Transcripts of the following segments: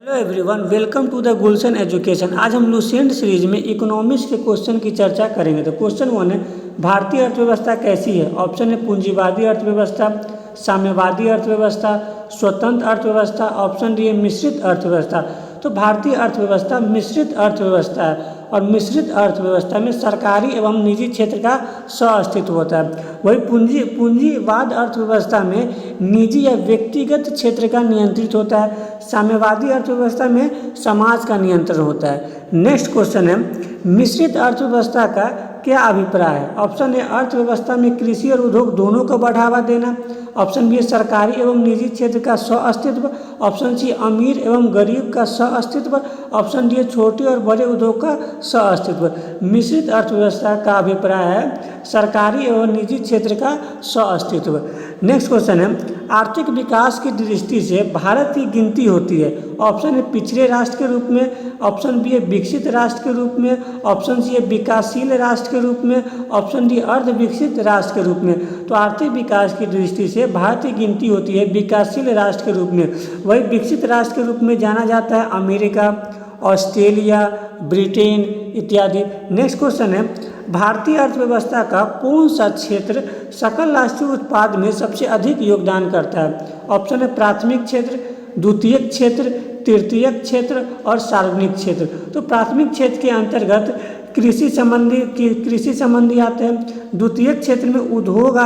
Hello everyone, welcome to the Gulshan education. आज हम Lucent series में इकोनॉमिक्स के क्वेश्चन की चर्चा करेंगे। तो क्वेश्चन 1 है, भारतीय अर्थव्यवस्था कैसी है? ऑप्शन है पूंजीवादी अर्थव्यवस्था, साम्यवादी अर्थव्यवस्था, स्वतंत्र अर्थव्यवस्था। ऑप्शन डी है मिश्रित अर्थव्यवस्था। तो भारतीय अर्थव्यवस्था मिश्रित अर्थव्यवस्था है और मिश्रित अर्थव्यवस्था में सरकारी एवं निजी क्षेत्र का सह-अस्तित्व होता है। वही पूंजीवाद अर्थव्यवस्था में निजी या व्यक्तिगत क्षेत्र का नियंत्रित होता है। साम्यवादी अर्थव्यवस्था में समाज का नियंत्रण होता है। नेक्स्ट क्वेश्चन है, मिश्रित अर्थव्यवस्था का क्या अभिप्राय है? ऑप्शन ए, अर्थव्यवस्था में कृषि और उद्योग दोनों को बढ़ावा देना। ऑप्शन बी, सरकारी एवं निजी क्षेत्र का सह-अस्तित्व। ऑप्शन सी, अमीर एवं गरीब का सह-अस्तित्व। ऑप्शन डी, छोटे और बड़े उद्योग का सह-अस्तित्व। मिश्रित अर्थव्यवस्था का अभिप्राय है सरकारी एवं निजी क्षेत्र का सह-अस्तित्व। नेक्स्ट क्वेश्चन है, आर्थिक विकास की दृष्टि से भारत की गिनती होती है। ऑप्शन है पिछड़े राष्ट्र के रूप में। ऑप्शन बी है विकसित राष्ट्र के रूप में। ऑप्शन सी है विकासशील राष्ट्र के रूप में। ऑप्शन डी, अर्ध विकसित राष्ट्र के रूप में। तो आर्थिक विकास की दृष्टि से भारत की गिनती होती है विकासशील राष्ट्र के रूप में। वही विकसित राष्ट्र के रूप में जाना जाता है अमेरिका, ऑस्ट्रेलिया, ब्रिटेन इत्यादि। नेक्स्ट क्वेश्चन है, भारतीय अर्थव्यवस्था का कौन सा क्षेत्र सकल राष्ट्रीय उत्पाद में सबसे अधिक योगदान करता है? ऑप्शन है प्राथमिक क्षेत्र, द्वितीयक क्षेत्र, तृतीयक क्षेत्र और सार्वजनिक क्षेत्र। तो प्राथमिक क्षेत्र के अंतर्गत कृषि संबंधी आते हैं। द्वितीयक क्षेत्र में उद्योग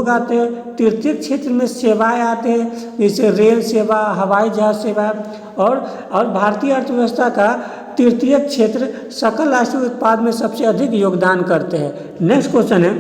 आते हैं। तृतीयक क्षेत्र में सेवाएं आते हैं, जैसे रेल सेवा, हवाई जहाज सेवा। और भारतीय अर्थव्यवस्था का तृतीयक क्षेत्र सकल राष्ट्रीय उत्पाद में सबसे अधिक योगदान करते हैं। नेक्स्ट क्वेश्चन है,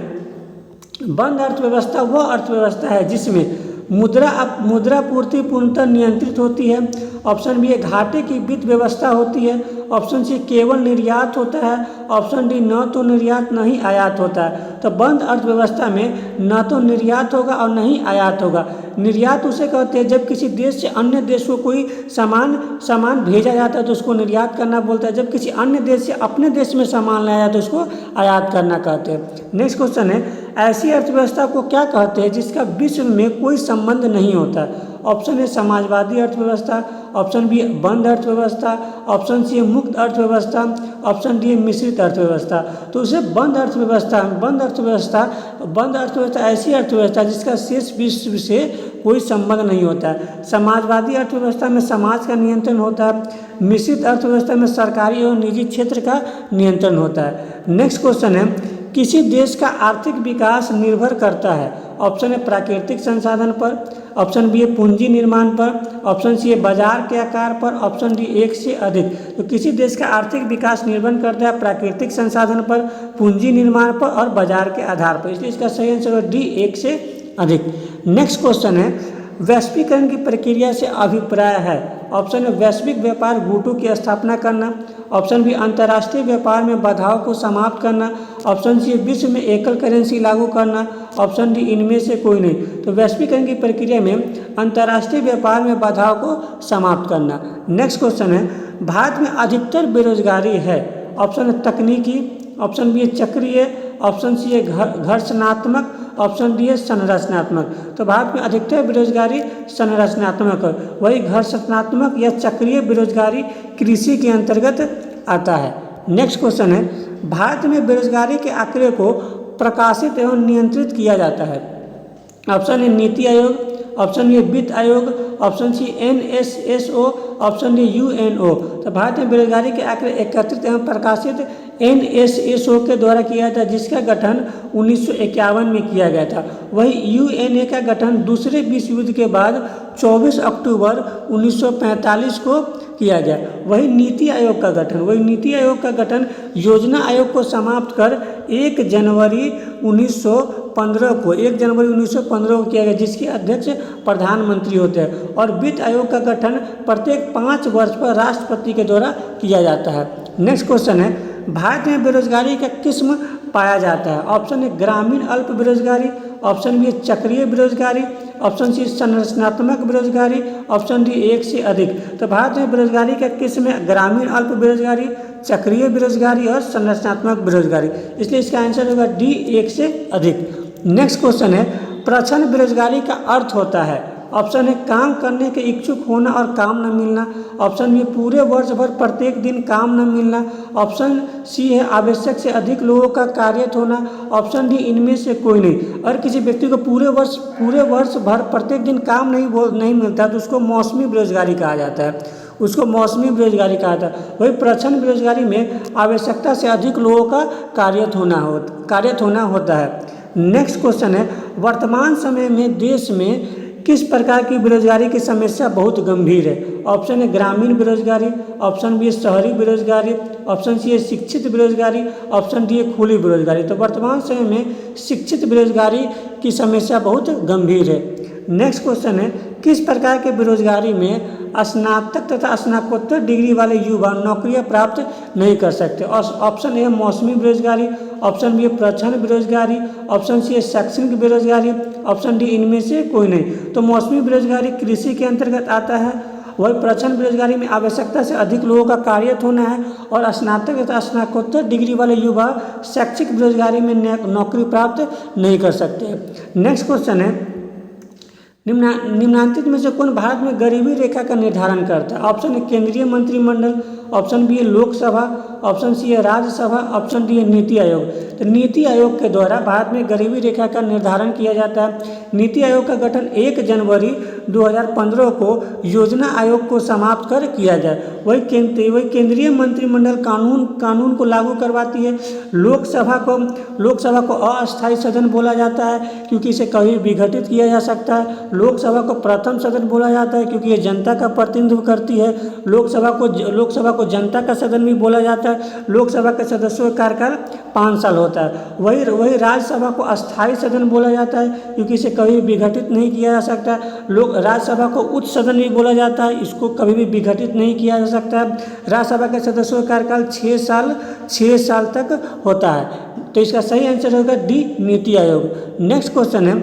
बंद अर्थव्यवस्था वह अर्थव्यवस्था है जिसमें मुद्रा पूर्ति पूर्णतः नियंत्रित होती है। ऑप्शन बी, घाटे की वित्त व्यवस्था होती है। ऑप्शन सी, केवल निर्यात होता है। ऑप्शन डी, न तो निर्यात न ही आयात होता है। तो बंद अर्थव्यवस्था में न तो निर्यात होगा और न ही आयात होगा। निर्यात उसे कहते हैं जब किसी देश से अन्य देश को कोई सामान भेजा जाता है तो उसको निर्यात करना बोलता है। जब किसी अन्य देश से अपने देश में सामान लाया तो उसको आयात करना कहते हैं। नेक्स्ट क्वेश्चन है, ऐसी अर्थव्यवस्था को क्या कहते हैं जिसका विश्व में कोई संबंध नहीं होता? ऑप्शन है समाजवादी अर्थव्यवस्था। ऑप्शन बी, बंद अर्थव्यवस्था। ऑप्शन सी, मुक्त अर्थव्यवस्था। ऑप्शन डी, मिश्रित अर्थव्यवस्था। तो उसे बंद अर्थव्यवस्था ऐसी अर्थव्यवस्था जिसका शेष विश्व से कोई संबंध नहीं होता है। समाजवादी अर्थव्यवस्था में समाज का नियंत्रण होता है। मिश्रित अर्थव्यवस्था में सरकारी एवं निजी क्षेत्र का नियंत्रण होता है। नेक्स्ट क्वेश्चन है, किसी देश का आर्थिक विकास निर्भर करता है? ऑप्शन है प्राकृतिक संसाधन पर। ऑप्शन बी है पूंजी निर्माण पर। ऑप्शन सी है बाजार के आकार पर। ऑप्शन डी, एक से अधिक। तो किसी देश का आर्थिक विकास निर्भर करता है प्राकृतिक संसाधन पर, पूंजी निर्माण पर और बाजार के आधार पर। इसलिए इसका सही आंसर है डी, एक से अधिक। नेक्स्ट क्वेश्चन है, वैश्वीकरण की प्रक्रिया से अभिप्राय है? ऑप्शन है वैश्विक व्यापार गुटों की स्थापना करना। ऑप्शन बी, अंतर्राष्ट्रीय व्यापार में बाधाओं को समाप्त करना। ऑप्शन सी, विश्व में एकल करेंसी लागू करना। ऑप्शन डी, इनमें से कोई नहीं। तो वैश्वीकरण की प्रक्रिया में अंतर्राष्ट्रीय व्यापार में बाधाओं को समाप्त करना। नेक्स्ट क्वेश्चन है, भारत में अधिकतर बेरोजगारी है? ऑप्शन है तकनीकी। ऑप्शन बी है चक्रीय। ऑप्शन सी है घर्षणात्मक। ऑप्शन डी है संरचनात्मक। तो भारत में अधिकतर बेरोजगारी संरचनात्मक है। वही घर्षणात्मक या चक्रीय बेरोजगारी कृषि के अंतर्गत आता है। नेक्स्ट क्वेश्चन है, भारत में बेरोजगारी के आंकड़े को प्रकाशित एवं नियंत्रित किया जाता है? ऑप्शन है नीति आयोग। ऑप्शन ए वित्त आयोग। Option C NSSO। Option D UNO। तो भारत में बेरोजगारी के आंकड़े एकत्रित एवं प्रकाशित NSSO के द्वारा किया था, जिसका गठन 1951 में किया गया था। वही UNA का गठन दूसरे विश्व युद्ध के बाद 24 अक्टूबर 1945 को किया गया। वही नीति आयोग का गठन योजना आयोग को समाप्त कर 1 जनवरी 1915 को किया गया, जिसके अध्यक्ष प्रधानमंत्री होते हैं। और वित्त आयोग का गठन प्रत्येक 5 वर्ष पर राष्ट्रपति के द्वारा किया जाता है। नेक्स्ट क्वेश्चन है, भारत में बेरोजगारी का किस्म पाया जाता है? ऑप्शन है ग्रामीण अल्प बेरोजगारी। ऑप्शन बी चक्रीय बेरोजगारी। ऑप्शन सी संरचनात्मक बेरोजगारी। ऑप्शन डी, एक से अधिक। तो भारत में बेरोजगारी का किस्म है ग्रामीण अल्प बेरोजगारी, चक्रीय बेरोजगारी और संरचनात्मक बेरोजगारी। इसलिए इसका आंसर होगा डी, एक से अधिक। नेक्स्ट क्वेश्चन है, प्रच्छन्न बेरोजगारी का अर्थ होता है? ऑप्शन है काम करने के इच्छुक होना और काम न मिलना। ऑप्शन बी पूरे वर्ष भर प्रत्येक दिन काम न मिलना। ऑप्शन सी है आवश्यक से अधिक लोगों का कार्यरत होना। ऑप्शन डी इनमें से कोई नहीं। अगर किसी व्यक्ति को पूरे वर्ष भर प्रत्येक दिन काम नहीं मिलता तो उसको मौसमी बेरोजगारी कहा जाता है, उसको मौसमी बेरोजगारी कहा जाता है। वही प्रच्छन्न बेरोजगारी में आवश्यकता से अधिक लोगों का कार्यरत होना होता है। नेक्स्ट क्वेश्चन है वर्तमान समय में देश में किस प्रकार की बेरोजगारी की समस्या बहुत गंभीर है। ऑप्शन है ग्रामीण बेरोजगारी, ऑप्शन बी है शहरी बेरोजगारी, ऑप्शन सी है शिक्षित बेरोजगारी, ऑप्शन डी है खुली बेरोजगारी। तो वर्तमान समय में शिक्षित बेरोजगारी की समस्या बहुत गंभीर है। नेक्स्ट क्वेश्चन है किस प्रकार के बेरोजगारी में स्नातक तथा स्नातकोत्तर डिग्री वाले युवा नौकरियां प्राप्त नहीं कर सकते। ऑप्शन ए मौसमी बेरोजगारी, ऑप्शन बी प्रच्छन्न बेरोजगारी, ऑप्शन सी है शैक्षणिक बेरोजगारी, ऑप्शन डी इनमें से कोई नहीं। तो मौसमी बेरोजगारी कृषि के अंतर्गत आता है। वही प्रच्छन्न बेरोजगारी में आवश्यकता से अधिक लोगों का कार्यरत होना है। और स्नातक तथा स्नातकोत्तर डिग्री वाले युवा शैक्षिक बेरोजगारी में नौकरी प्राप्त नहीं कर सकते। नेक्स्ट क्वेश्चन है निम्नांकित में से कौन भारत में गरीबी रेखा का निर्धारण करता है। ऑप्शन है केंद्रीय मंत्रिमंडल, ऑप्शन बी है लोकसभा, ऑप्शन सी है राज्यसभा, ऑप्शन डी है नीति आयोग। तो नीति आयोग के द्वारा भारत में गरीबी रेखा का निर्धारण किया जाता है। नीति आयोग का गठन 1 जनवरी 2015 को योजना आयोग को समाप्त कर किया जाए। वही केंद्रीय मंत्रिमंडल कानून को लागू करवाती है। लोकसभा को अस्थायी सदन बोला जाता है क्योंकि इसे कभी विघटित किया जा सकता है। लोकसभा को प्रथम सदन बोला जाता है क्योंकि ये जनता का प्रतिनिधित्व करती है। लोकसभा को जनता का सदन भी बोला जाता है। लोकसभा के सदस्यों का कार्यकाल 5 साल होता है। वही राज्यसभा को अस्थायी सदन बोला जाता है क्योंकि इसे कभी विघटित नहीं किया जा सकता। राज्यसभा को उच्च सदन भी बोला जाता है, इसको कभी भी विघटित नहीं किया जा सकता। राज्यसभा के सदस्यों का कार्यकाल 6 साल तक होता है। तो इसका सही आंसर होगा D NITI Aayog. Next question है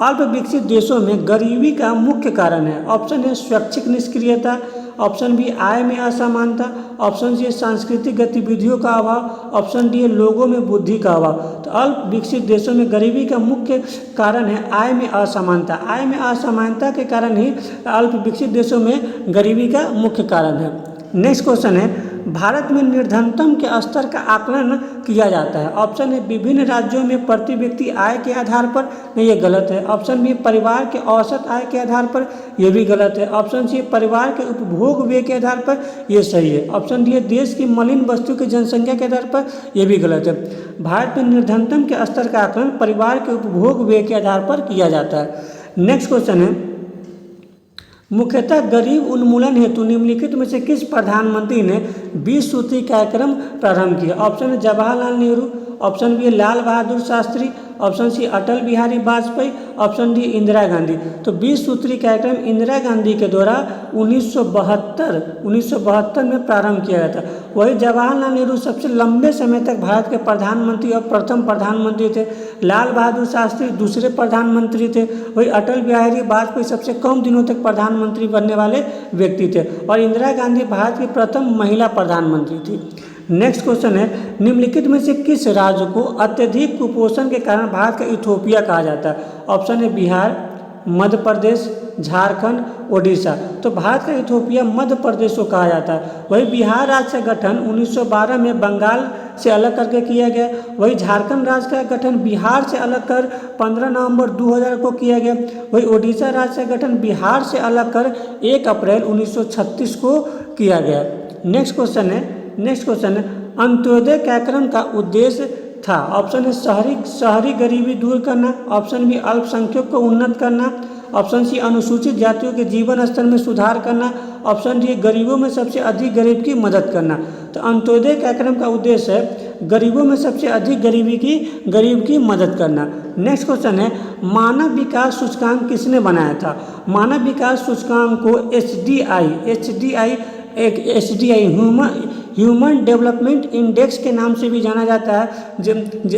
अल्प विकसित देशों में गरीबी का मुख्य कारण है। ऑप्शन है स्वैच्छिक निष्क्रियता, ऑप्शन बी आय में असमानता, ऑप्शन सी सांस्कृतिक गतिविधियों का अभाव, ऑप्शन डी है लोगों में बुद्धि का अभाव। तो अल्प विकसित देशों में गरीबी का मुख्य कारण है आय में असमानता। आय में असमानता के कारण ही अल्प विकसित देशों में गरीबी का मुख्य कारण है। नेक्स्ट क्वेश्चन है भारत में निर्धनतम के स्तर का आकलन किया जाता है। ऑप्शन है विभिन्न राज्यों में प्रति व्यक्ति आय के आधार पर, नहीं ये गलत है। ऑप्शन बी परिवार के औसत आय के आधार पर, यह भी गलत है। ऑप्शन सी परिवार के उपभोग व्यय के आधार पर, यह सही है। ऑप्शन डी देश की मलिन वस्तु की जनसंख्या के आधार पर, यह भी गलत है। भारत में निर्धनतम के स्तर का आकलन परिवार के उपभोग व्यय के आधार पर किया जाता है। नेक्स्ट क्वेश्चन है मुख्यतः गरीब उन्मूलन हेतु निम्नलिखित में से किस प्रधानमंत्री ने 20 सूत्री कार्यक्रम प्रारंभ किया। ऑप्शन है Jawaharlal Nehru, option B Lal Bahadur Shastri, option C Atal Bihari Vajpayee, option D Indira Gandhi. तो 20 सूत्री कार्यक्रम इंदिरा गांधी के द्वारा 1972 में प्रारंभ किया गया था। वही जवाहरलाल नेहरू सबसे लंबे समय तक भारत के प्रधानमंत्री और प्रथम प्रधानमंत्री थे। लाल बहादुर शास्त्री दूसरे प्रधानमंत्री थे। वही अटल बिहारी वाजपेयी सबसे कम दिनों तक प्रधानमंत्री बनने वाले व्यक्ति थे। और इंदिरा गांधी भारत की प्रथम महिला प्रधानमंत्री थी। नेक्स्ट क्वेश्चन है निम्नलिखित में से किस राज्य को अत्यधिक कुपोषण के कारण भारत का इथोपिया कहा जाता है। ऑप्शन है बिहार, मध्य प्रदेश, झारखंड, ओडिशा। तो भारत का इथोपिया मध्य प्रदेश को कहा जाता है। वही बिहार राज्य का गठन 1912 में बंगाल से अलग करके किया गया। वही झारखंड राज्य का गठन बिहार से अलग कर 15 नवंबर 2000 को किया गया। वही ओडिशा राज्य का गठन बिहार से अलग कर 1 अप्रैल 1936 को किया गया। नेक्स्ट क्वेश्चन है अंत्योदय कार्यक्रम का उद्देश्य था। ऑप्शन है शहरी गरीबी दूर करना, ऑप्शन बी अल्पसंख्यक को उन्नत करना, ऑप्शन सी अनुसूचित जातियों के जीवन स्तर में सुधार करना, ऑप्शन डी गरीबों में सबसे अधिक गरीब की मदद करना। तो अंत्योदय कार्यक्रम का उद्देश्य है गरीबों में सबसे अधिक गरीब की मदद करना। नेक्स्ट क्वेश्चन है मानव विकास सूचकांक किसने बनाया था। मानव विकास सूचकांक को HDI ह्यूमन डेवलपमेंट इंडेक्स के नाम से भी जाना जाता है,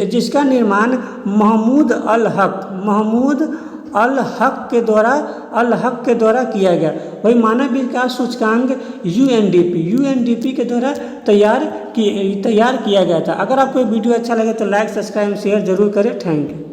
जिसका निर्माण महमूद अल हक के द्वारा किया गया। वही मानव विकास सूचकांक UNDP के द्वारा तैयार किया गया था। अगर आपको वीडियो अच्छा लगे तो लाइक, सब्सक्राइब, शेयर जरूर करें। Thank you.